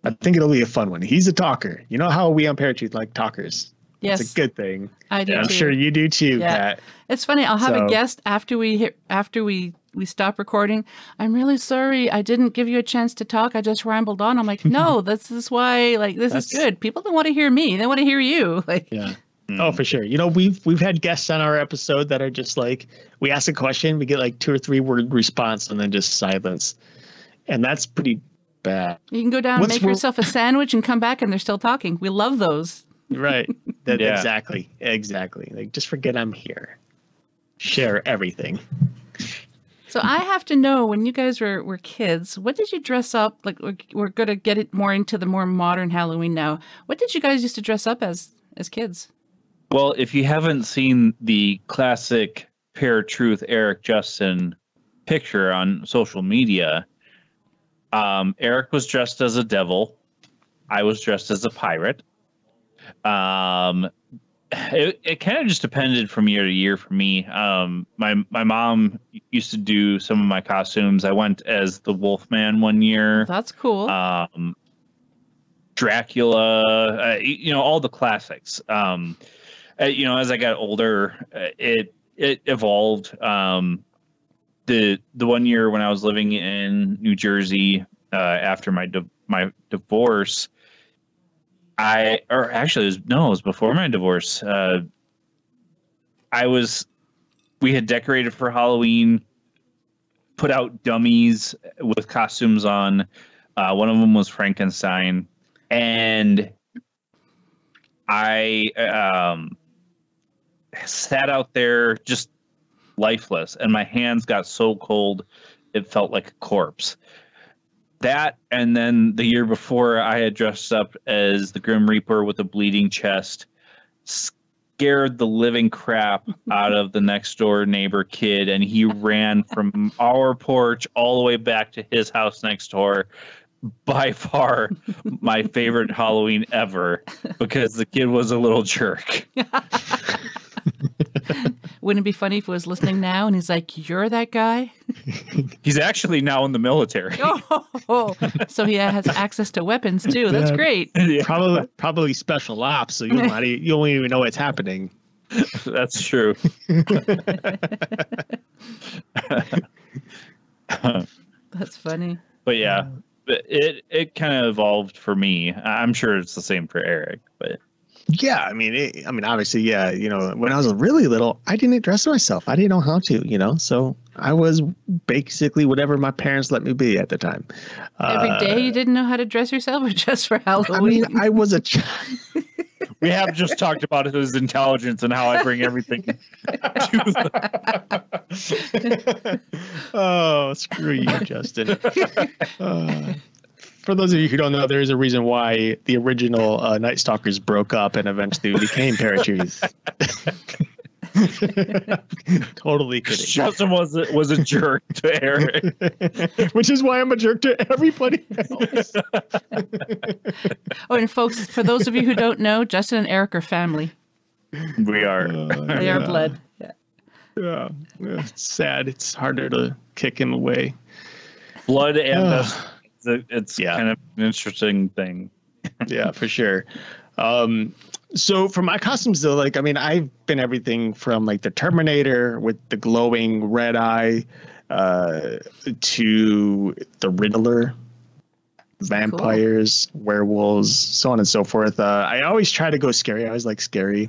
I think it'll be a fun one. He's a talker. You know how we on ParaTruth like talkers. Yes. It's a good thing. I do I'm too. sure you do too, Yeah. Pat. It's funny. I'll have a guest after we stop recording. I'm really sorry. I didn't give you a chance to talk. I just rambled on. I'm like, no, this is why, this is good. People don't want to hear me. They want to hear you. Yeah. Oh, for sure. You know, we've had guests on our episode that are just like, we ask a question, we get like 2 or 3 word response, and then just silence, and that's pretty bad. You can go down and make yourself a sandwich and come back, and they're still talking. We love those. Right. Exactly. Like, just forget I'm here. Share everything. So I have to know, when you guys were kids, what did you dress up like? We're going to get it more into the more modern Halloween now. What did you guys used to dress up as kids? Well, if you haven't seen the classic ParaTruth Erik Justin picture on social media, Erik was dressed as a devil. I was dressed as a pirate. It kind of just depended from year to year for me. My mom used to do some of my costumes. I went as the Wolfman one year. That's cool. Dracula, all the classics. As I got older, it evolved. The one year when I was living in New Jersey, after my divorce, it was before my divorce. We had decorated for Halloween, put out dummies with costumes on. One of them was Frankenstein, and I sat out there just lifeless, and my hands got so cold it felt like a corpse. That, and then the year before, I had dressed up as the Grim Reaper with a bleeding chest, scared the living crap out of the next door neighbor kid, and he ran from our porch all the way back to his house next door. By far my favorite Halloween ever, because the kid was a little jerk. Wouldn't it be funny if he was listening now and he's like, "You're that guy"? He's actually now in the military. Oh, so he has access to weapons too. That's great. Yeah. Probably special ops, so you don't even know what's happening. That's true. That's funny. But yeah, it kind of evolved for me. I'm sure it's the same for Erik, but. Yeah, I mean, obviously, yeah. When I was really little, I didn't dress myself. I didn't know how to. So I was basically whatever my parents let me be at the time. Every day, you didn't know how to dress yourself, or just for Halloween? I mean, I was a child. We have just talked about his intelligence and how I bring everything to the... Oh, screw you, Justin. For those of you who don't know, there is a reason why the original Night Stalkers broke up and eventually became ParaTruth. Totally kidding. Justin was a jerk to Erik, which is why I'm a jerk to everybody else. Oh, and folks, for those of you who don't know, Justin and Erik are family. We are. They are blood. Yeah. It's sad. It's harder to kick him away. Blood and it's kind of an interesting thing. Yeah, for sure. So for my costumes though, I've been everything from like the Terminator with the glowing red eye to the Riddler, vampires, werewolves, so on and so forth. I always try to go scary. I always like scary,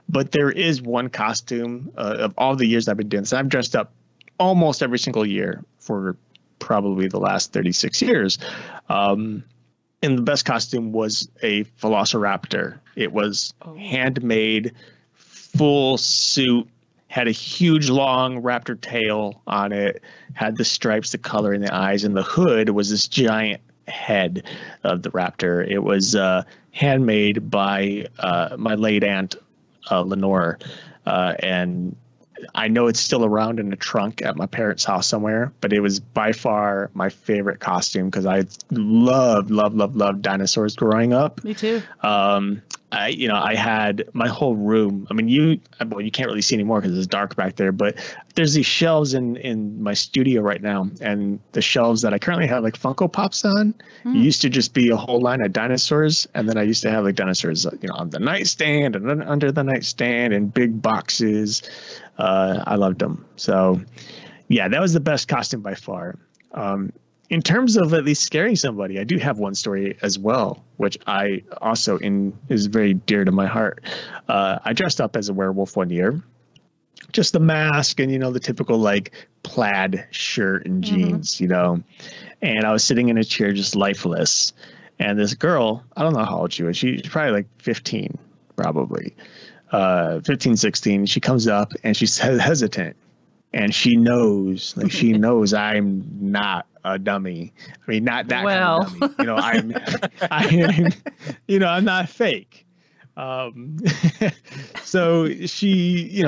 but there is one costume of all the years I've been doing this. I've dressed up almost every single year for probably the last 36 years. And the best costume was a Velociraptor. It was handmade, full suit, had a huge long raptor tail on it, had the stripes, the color in the eyes, and the hood was this giant head of the raptor. It was handmade by my late aunt, Lenore, and I know it's still around in a trunk at my parents' house somewhere, but it was by far my favorite costume because I loved dinosaurs growing up. Me too. I had my whole room. I mean, you can't really see anymore because it's dark back there, but there's these shelves in my studio right now, and the shelves that I currently have like Funko Pops on used to just be a whole line of dinosaurs, and then I used to have like dinosaurs, on the nightstand and then under the nightstand in big boxes. I loved them. So, yeah, that was the best costume by far. in terms of at least scaring somebody, I do have one story as well, which I also is very dear to my heart. I dressed up as a werewolf one year, just the mask and, the typical like plaid shirt and jeans, and I was sitting in a chair just lifeless. And this girl, I don't know how old she was. She's probably like 15, probably 15, 16. She comes up and she's hesitant. And she knows I'm not a dummy. I mean, not that kind of dummy. I'm not fake. So she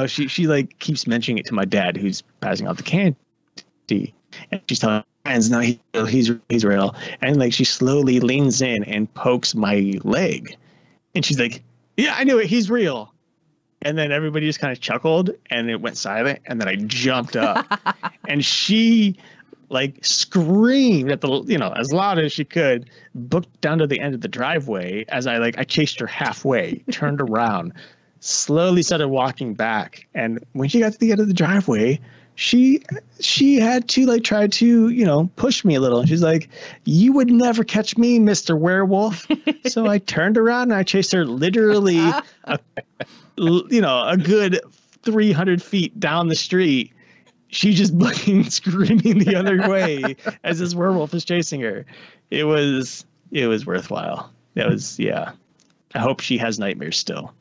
like keeps mentioning it to my dad, who's passing out the candy, and she's telling friends, no, he's real. And like she slowly leans in and pokes my leg, and she's like, yeah, I knew it. He's real. And then everybody just kind of chuckled and it went silent. And then I jumped up and she like screamed at as loud as she could, booked down to the end of the driveway as I chased her halfway, turned around, slowly started walking back. And when she got to the end of the driveway, she had to try to, push me a little. And she's like, you would never catch me, Mr. Werewolf. So I turned around and I chased her literally a good 300 feet down the street. She's just looking, screaming the other way as this werewolf is chasing her. It was worthwhile. I hope she has nightmares still.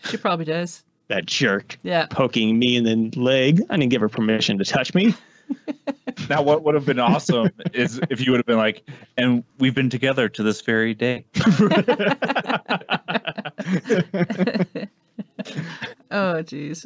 She probably does. That jerk. Yeah. Poking me in the leg. I didn't give her permission to touch me. Now, what would have been awesome is if you would have been like, and we've been together to this very day. Oh, geez.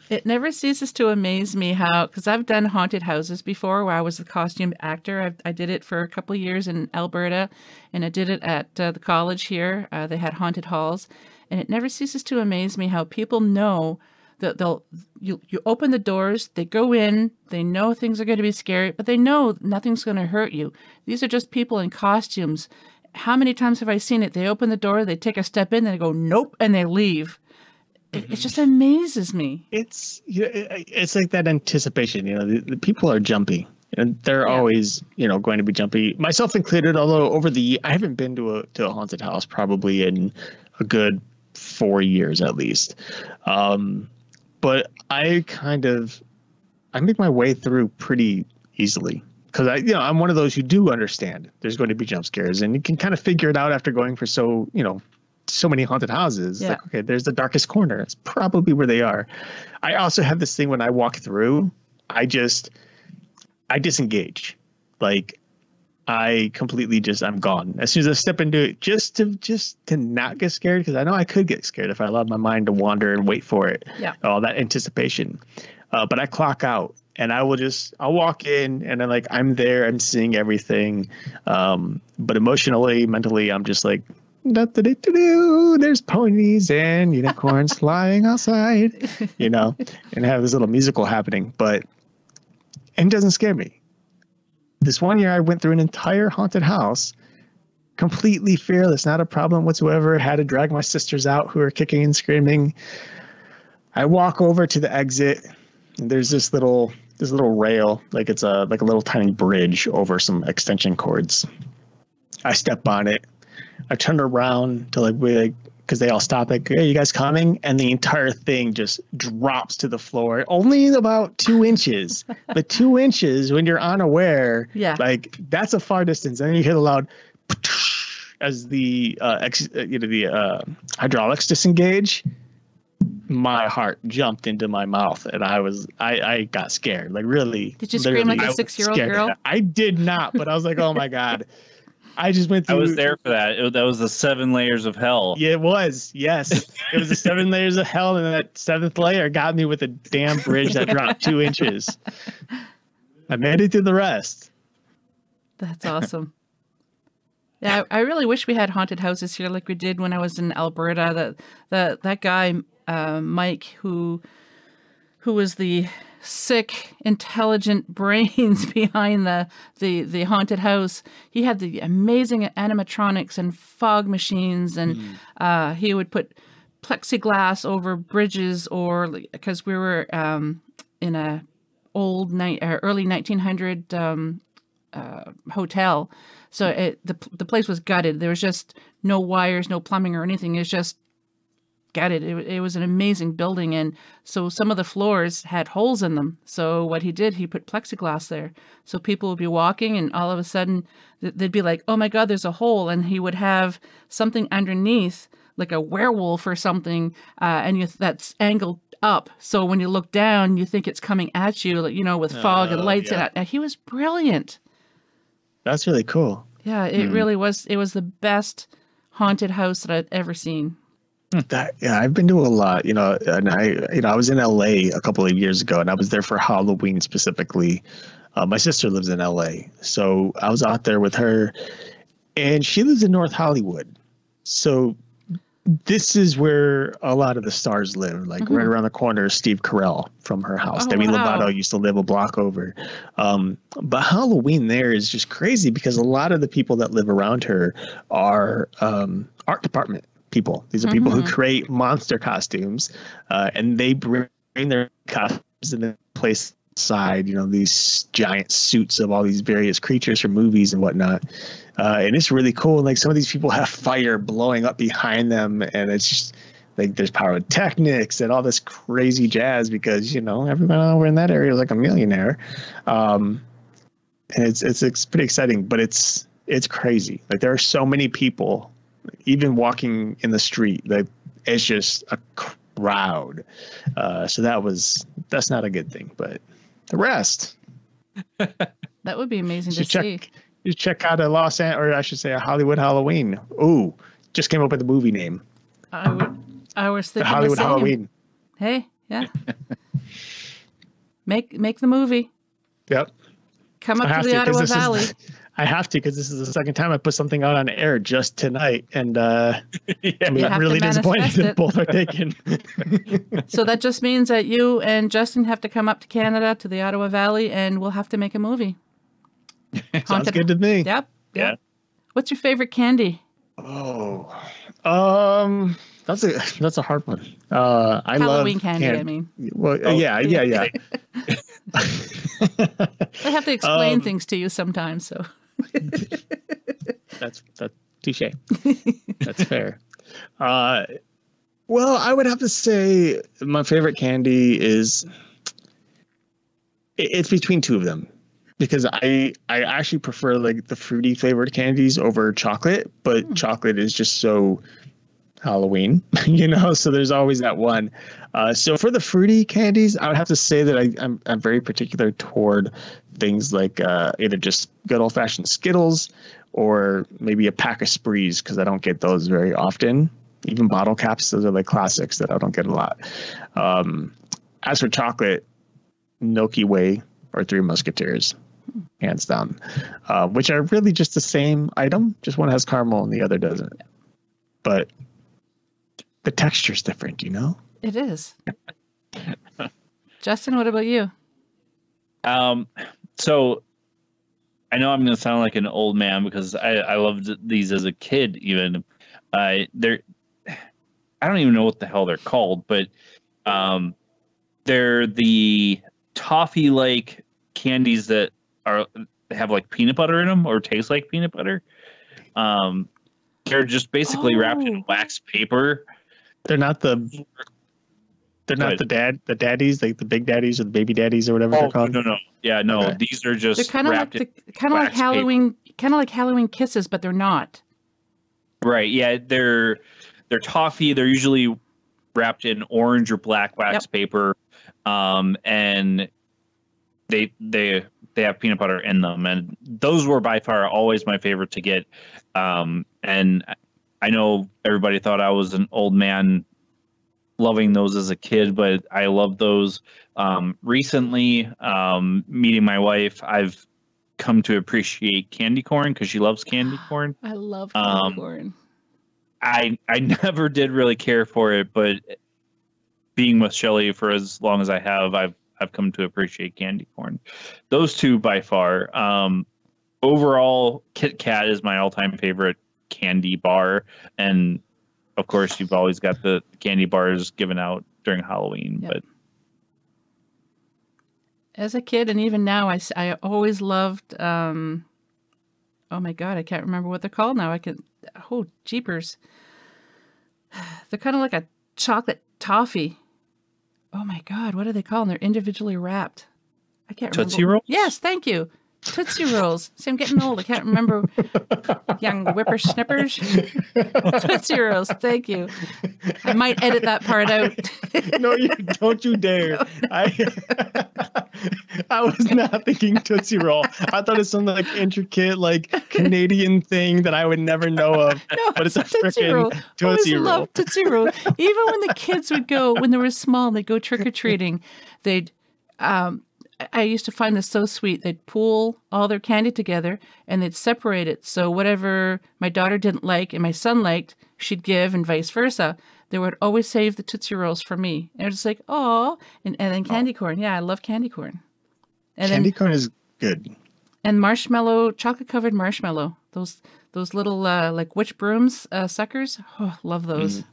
It never ceases to amaze me how, because I've done haunted houses before where I was the costume actor. I did it for a couple of years in Alberta, and I did it at the college here. They had haunted halls, and it never ceases to amaze me how people know that you open the doors, they go in, they know things are going to be scary, but they know nothing's going to hurt you. These are just people in costumes. How many times have I seen it? They open the door, they take a step in, they go, nope, and they leave. It just amazes me. It's like that anticipation. The people are jumpy, and they're always going to be jumpy, myself included. Although I haven't been to a haunted house probably in a good 4 years at least. But I make my way through pretty easily. Because I'm one of those who do understand there's going to be jump scares, and you can kind of figure it out after going for so many haunted houses. Yeah. Like, okay, there's the darkest corner. It's probably where they are. I also have this thing when I walk through, I disengage. Like I completely I'm gone. As soon as I step into it, just to not get scared, because I know I could get scared if I allowed my mind to wander and wait for it. Yeah. All that anticipation. But I clock out. And I'll walk in and then I'm there, I'm seeing everything. But emotionally, mentally, I'm just like, there's ponies and unicorns flying outside, and have this little musical happening, but it doesn't scare me. This one year I went through an entire haunted house, completely fearless, not a problem whatsoever. Had to drag my sisters out who are kicking and screaming. I walk over to the exit and there's this little rail, like it's a little tiny bridge over some extension cords. I step on it. I turn around to because they all stop hey, you guys coming? And the entire thing just drops to the floor, only about 2 inches. But 2 inches when you're unaware, that's a far distance. And then you hear the loud as the hydraulics disengage. My heart jumped into my mouth and I got scared. Really. Did you scream like a 6-year-old girl? I did not, but I was like, oh my God. I just went through. I was there for that. That was the 7 layers of hell. Yeah, it was. Yes. It was the 7 layers of hell. And that 7th layer got me with a damn bridge that dropped 2 inches. I made it through the rest. That's awesome. Yeah, I really wish we had haunted houses here like we did when I was in Alberta. That guy, Mike, who was the sick, intelligent brains behind the haunted house. He had the amazing animatronics and fog machines, and he would put plexiglass over bridges, or because we were in a old early 1900 hotel. So the place was gutted. There was just no wires, no plumbing or anything. It's just gutted. It was an amazing building, and so some of the floors had holes in them. So what he did, he put plexiglass there. So people would be walking, and all of a sudden they'd be like, "Oh my God, there's a hole!" And he would have something underneath, like a werewolf or something, and that's angled up. So when you look down, you think it's coming at you, like, with fog and lights. Yeah. And he was brilliant. That's really cool. Yeah, it really was. It was the best haunted house that I'd ever seen. I've been to a lot, and I was in LA a couple of years ago, and I was there for Halloween specifically. My sister lives in LA, so I was out there with her, and she lives in North Hollywood. So this is where a lot of the stars live, like right around the corner, Steve Carell from her house. Demi Lovato used to live a block over. But Halloween there is just crazy because a lot of the people that live around her are art department people. These are people who create monster costumes, and they bring their costumes and then place aside, these giant suits of all these various creatures from movies and whatnot. And it's really cool. Like some of these people have fire blowing up behind them, and it's just like there's pyrotechnics and all this crazy jazz because everyone over in that area is like a millionaire. And it's pretty exciting, but it's crazy. Like there are so many people, even walking in the street, like it's just a crowd. So that's not a good thing, but the rest. That would be amazing to see. You check out a Hollywood Halloween. Ooh, just came up with a movie name. I was thinking the Hollywood the same. Halloween. Hey, yeah. Make the movie. Yep. Come up to the Ottawa Valley. I have to because this is the second time I put something out on air just tonight, and I'm really disappointed that both are taken. So that just means that you and Justin have to come up to Canada to the Ottawa Valley, and we'll have to make a movie. Sounds good to me. Yep. Yeah. What's your favorite candy? Oh, that's a hard one. I Halloween love candy. I mean, well, yeah. I have to explain things to you sometimes, so. That's touche. That's fair. Well, I would have to say my favorite candy is it's between two of them. Because I actually prefer like the fruity flavored candies over chocolate, but chocolate is just so Halloween, so there's always that one. So for the fruity candies, I would have to say that I'm very particular toward things like either just good old fashioned Skittles or maybe a pack of Sprees, because I don't get those very often. Even bottle caps, those are like classics that I don't get a lot. As for chocolate, Milky Way or Three Musketeers, hands down, which are really just the same item. Just one has caramel and the other doesn't. But the texture's different, It is. Justin, what about you? So I know I'm going to sound like an old man because I loved these as a kid. Even I don't even know what the hell they're called, but they're the toffee-like candies that have like peanut butter in them or taste like peanut butter. They're just basically wrapped in wax paper. They're not the daddies, like the big daddies or the baby daddies or whatever they're called. No. Yeah, no. Okay. These are just they're kind of like Halloween, kind of like Halloween Kisses, but they're not. Right. Yeah, they're toffee. They're usually wrapped in orange or black wax paper, and they have peanut butter in them, and those were by far always my favorite to get. And I know everybody thought I was an old man loving those as a kid, but I love those. Recently, meeting my wife, I've come to appreciate candy corn because she loves candy corn. I love candy corn. I never did really care for it, but being with Shelly for as long as I have, I've come to appreciate candy corn. Those two by far. Overall, Kit Kat is my all-time favorite candy bar, and of course, you've always got the candy bars given out during Halloween. Yep. As a kid, and even now, I always loved, oh my God, I can't remember what they're called now. Oh, jeepers. They're kind of like a chocolate toffee. Oh my God, what are they called? They're individually wrapped. I can't remember. Tootsie Rolls? Yes, thank you. Tootsie Rolls. See, I'm getting old. I can't remember. Young whippersnippers. Tootsie Rolls. Thank you. I might edit that part out. No, don't you dare. I was not thinking Tootsie Roll. I thought it's some like intricate like Canadian thing that I would never know of. No, but it's a freaking Tootsie Roll. I loved Tootsie Roll. Even when the kids would go, when they were small, they'd go trick-or-treating, they'd I used to find this so sweet. They'd pool all their candy together and they'd separate it. So whatever my daughter didn't like and my son liked, she'd give, and vice versa. They would always save the Tootsie Rolls for me. And it was like, oh, and then candy corn. Yeah, I love candy corn. And candy corn is good. And marshmallow, chocolate-covered marshmallow. Those little like witch brooms suckers. Oh, love those. Mm.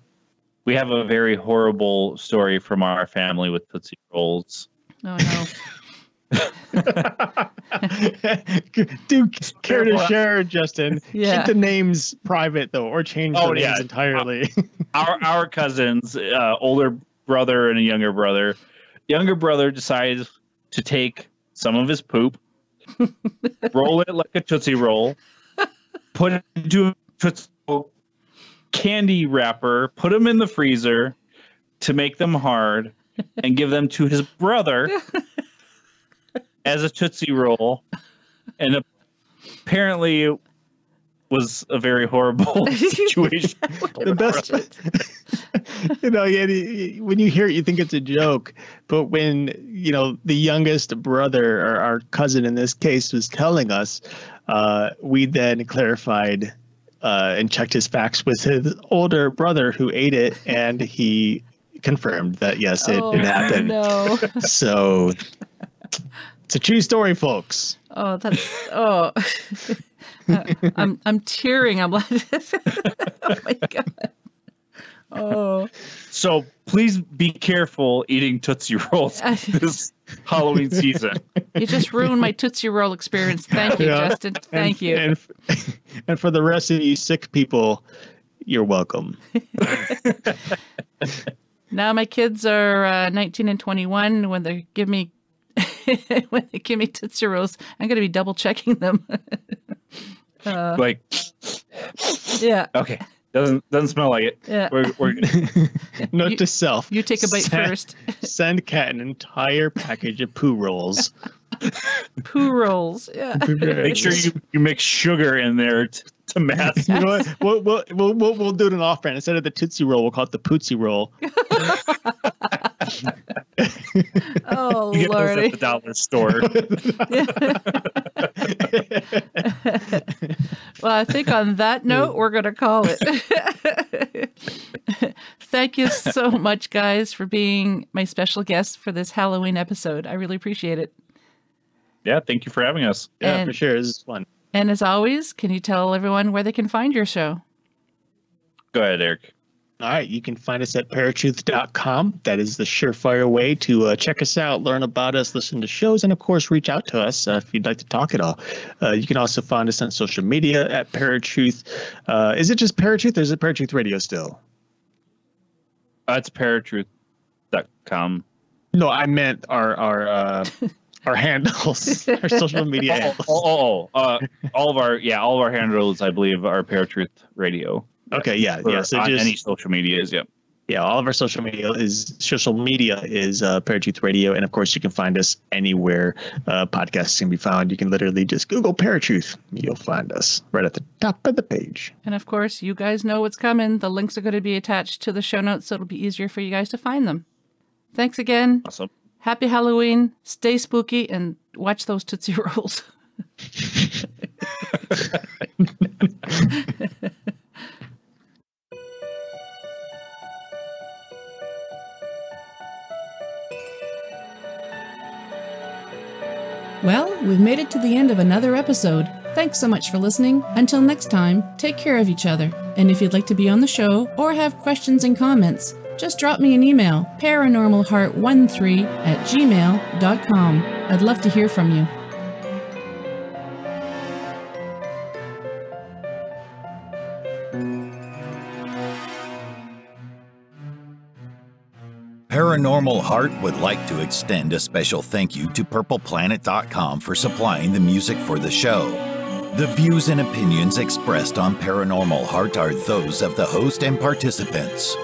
We have a very horrible story from our family with Tootsie Rolls. Oh no. Do care to share, Justin? Yeah. Keep the names private though, or change the names entirely. Our cousins, older brother and a younger brother. Younger brother decides to take some of his poop, roll it like a Tootsie Roll, put it into a Tootsie Roll candy wrapper, put them in the freezer to make them hard, and give them to his brother as a Tootsie Roll, and apparently it was a very horrible situation. The best, when you hear it, you think it's a joke, but when the youngest brother, or our cousin in this case, was telling us, we then clarified and checked his facts with his older brother who ate it, and he confirmed that yes, it happened. No. So. It's a true story, folks. Oh, I'm tearing. I'm like, oh my God. Oh. So please be careful eating Tootsie Rolls this Halloween season. You just ruined my Tootsie Roll experience. Thank you, Justin. Thank you. And for the rest of you sick people, you're welcome. Now my kids are 19 and 21. When they give me Tootsie Rolls, I'm going to be double checking them. Yeah. Okay. Doesn't smell like it. Yeah. We're good. Note to self. You take a bite first. Send Kat an entire package of poo rolls. Poo rolls. Yeah. Make sure you mix sugar in there to mask. You know what? We'll do it an off-brand. Instead of the Tootsie Roll, we'll call it the Pootsie Roll. Oh, you get Lordy. those at the dollar store. Well, I think on that note, we're going to call it. Thank you so much, guys, for being my special guests for this Halloween episode. I really appreciate it. Yeah, thank you for having us. Yeah, for sure. This is fun. And as always, can you tell everyone where they can find your show? Go ahead, Eric. All right. You can find us at ParaTruth.com. That is the surefire way to check us out, learn about us, listen to shows, and, of course, reach out to us if you'd like to talk at all. You can also find us on social media at ParaTruth. Is it just ParaTruth, or is it ParaTruth Radio still? It's ParaTruth.com. No, I meant our handles, our social media handles. All of our handles, I believe, are ParaTruth Radio. Okay, yeah. So on just any social medias, yep. Yeah, all of our social media is ParaTruth Radio, and of course you can find us anywhere podcasts can be found. You can literally just Google ParaTruth, you'll find us right at the top of the page. And of course, you guys know what's coming. The links are going to be attached to the show notes, so it'll be easier for you guys to find them. Thanks again. Awesome. Happy Halloween. Stay spooky and watch those Tootsie Rolls. Well, we've made it to the end of another episode. Thanks so much for listening. Until next time, take care of each other. And if you'd like to be on the show or have questions and comments, just drop me an email, paranormalheart13@gmail.com. I'd love to hear from you. Paranormal Heart would like to extend a special thank you to PurplePlanet.com for supplying the music for the show. The views and opinions expressed on Paranormal Heart are those of the host and participants.